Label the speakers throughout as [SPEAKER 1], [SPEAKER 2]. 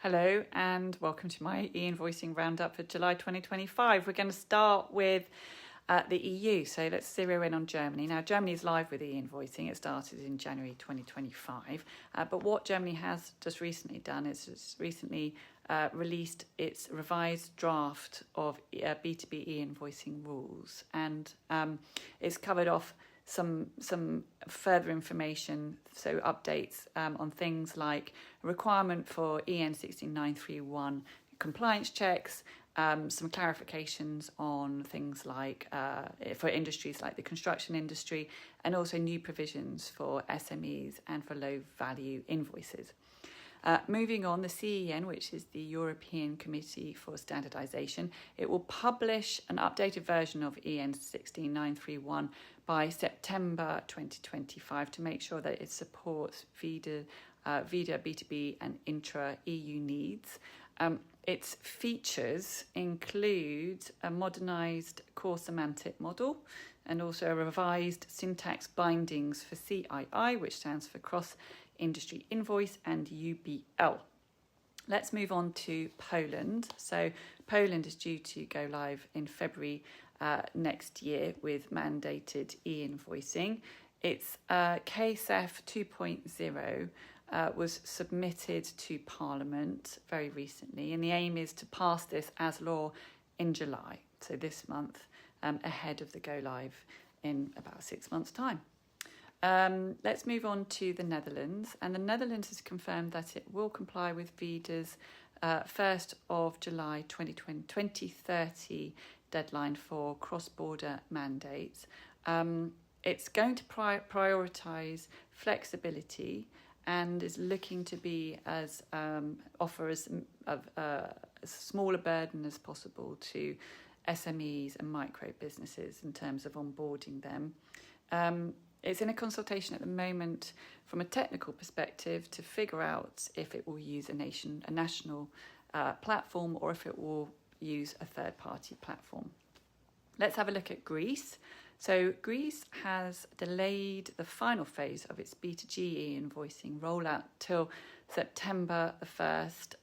[SPEAKER 1] Hello and welcome to my E-Invoicing Roundup for July 2025. We're going to start with the EU, so let's zero in on Germany. Now, Germany is live with E-Invoicing. It started in January 2025, but what Germany has just recently done is it's recently released its revised draft of B2B E-Invoicing rules, and it's covered off some further information, so updates on things like a requirement for EN 16931 compliance checks, some clarifications on things like for industries like the construction industry, and also new provisions for SMEs and for low value invoices. Moving on, the CEN, which is the European Committee for Standardization, it will publish an updated version of EN 16931 by September 2025 to make sure that it supports ViDA, B2B and intra-EU needs. Its features include a modernized core semantic model and also a revised syntax bindings for CII, which stands for Cross Industry Invoice, and UBL. Let's move on to Poland. So Poland is due to go live in February next year with mandated e-invoicing. Its KSEF 2.0 was submitted to Parliament very recently, and the aim is to pass this as law in July, so this month, ahead of the go live in about 6 months' time. Let's move on to the Netherlands, and the Netherlands has confirmed that it will comply with ViDA's 1st of July 2030 deadline for cross-border mandates. It's going to prioritise flexibility and is looking to be offer as small a burden as possible to SMEs and micro businesses in terms of onboarding them. It's in a consultation at the moment from a technical perspective to figure out if it will use a national platform or if it will use a third-party platform. Let's have a look at Greece. So Greece has delayed the final phase of its B2G e-invoicing rollout till September the 1st,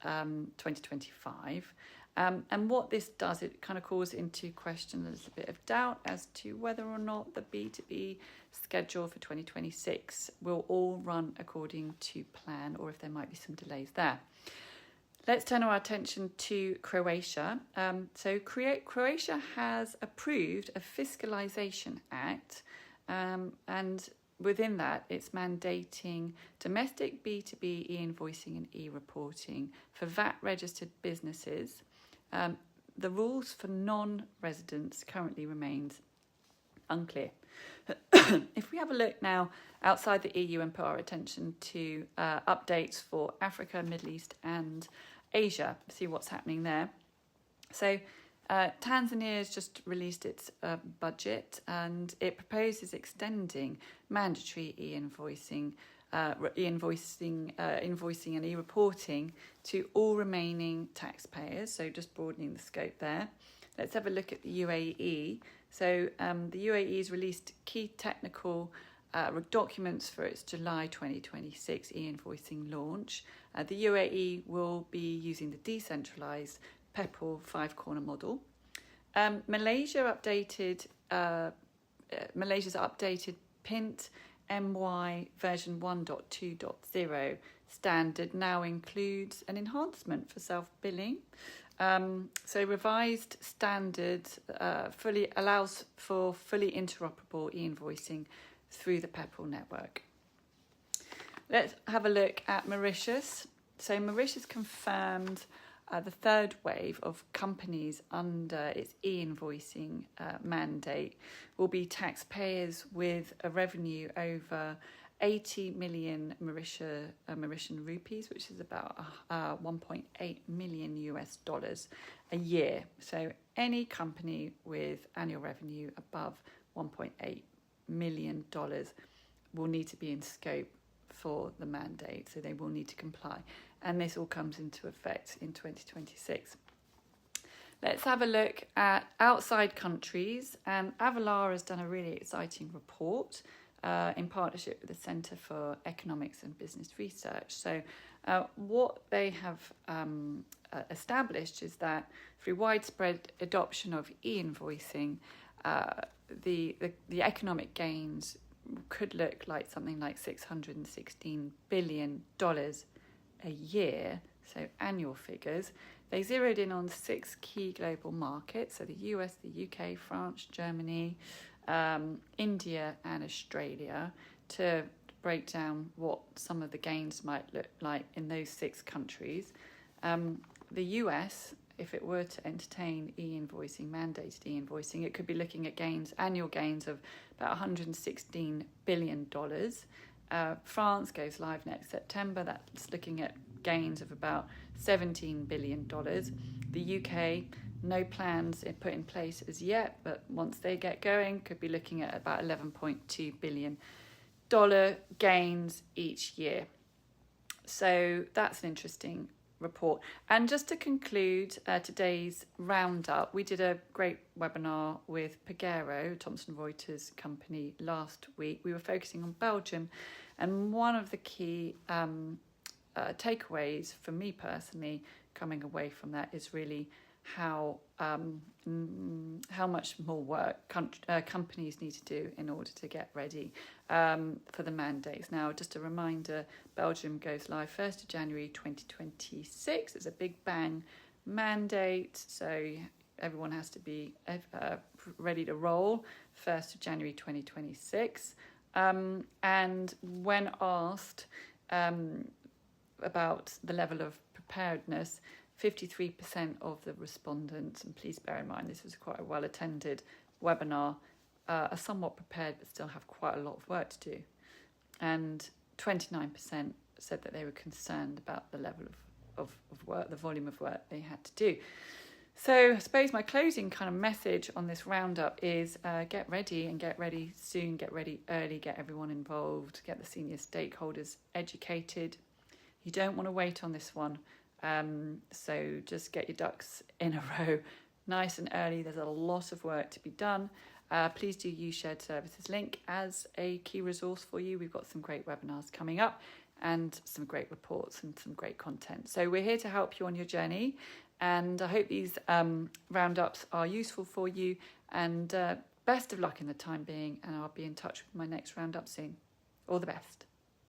[SPEAKER 1] 2025. And what this does, it kind of calls into question a little bit of doubt as to whether or not the B2B schedule for 2026 will all run according to plan or if there might be some delays there. Let's turn our attention to Croatia. So Croatia has approved a Fiscalization Act, and within that, it's mandating domestic B2B e-invoicing and e-reporting for VAT-registered businesses. The rules for non-residents currently remains unclear. If we have a look now outside the EU and put our attention to updates for Africa, Middle East and Asia, see what's happening there. So Tanzania has just released its budget, and it proposes extending mandatory e-invoicing, invoicing and e-reporting to all remaining taxpayers, so just broadening the scope there. Let's have a look at the UAE. So the UAE has released key technical documents for its July 2026 e-invoicing launch. The UAE will be using the decentralised PEPL 5-corner model. Malaysia's updated PINT MY version 1.2.0 standard now includes an enhancement for self-billing. So revised standard fully allows for fully interoperable e-invoicing through the PEPL network. Let's have a look at Mauritius. So Mauritius confirmed the third wave of companies under its e-invoicing mandate will be taxpayers with a revenue over 80 million Mauritian rupees, which is about 1.8 million US dollars a year. So any company with annual revenue above 1.8 million dollars will need to be in scope for the mandate, so they will need to comply. And this all comes into effect in 2026. Let's have a look at outside countries, and Avalar has done a really exciting report in partnership with the Centre for Economics and Business Research. So What they have established is that through widespread adoption of e-invoicing, the economic gains could look like something like $616 billion a year, so annual figures. They zeroed in on 6 key global markets, so the US, the UK, France, Germany, India and Australia, to break down what some of the gains might look like in those 6 countries. The US, if it were to entertain e-invoicing, mandated e-invoicing, it could be looking at annual gains of about $116 billion. France goes live next September. That's looking at gains of about $17 billion. The UK, no plans put in place as yet, but once they get going, could be looking at about $11.2 billion gains each year. So that's an interesting report. And just to conclude today's roundup, we did a great webinar with Pagero, Thomson Reuters company, last week. We were focusing on Belgium, and one of the key takeaways for me personally coming away from that is really how much more work companies need to do in order to get ready for the mandates. Now, just a reminder, Belgium goes live 1st of January 2026. It's a big bang mandate, so everyone has to be ready to roll 1st of January 2026. And when asked about the level of preparedness, 53% of the respondents, and please bear in mind this was quite a well-attended webinar, are somewhat prepared but still have quite a lot of work to do. And 29% said that they were concerned about the level of work, the volume of work they had to do. So I suppose my closing kind of message on this roundup is get ready, and get ready soon, get ready early, get everyone involved, get the senior stakeholders educated. You don't want to wait on this one. So just get your ducks in a row nice and early. There's a lot of work to be done. Please do use SharedServiceslink as a key resource for you. We've got some great webinars coming up and some great reports and some great content. So we're here to help you on your journey, and I hope these roundups are useful for you, and best of luck in the time being, and I'll be in touch with my next roundup soon. All the best.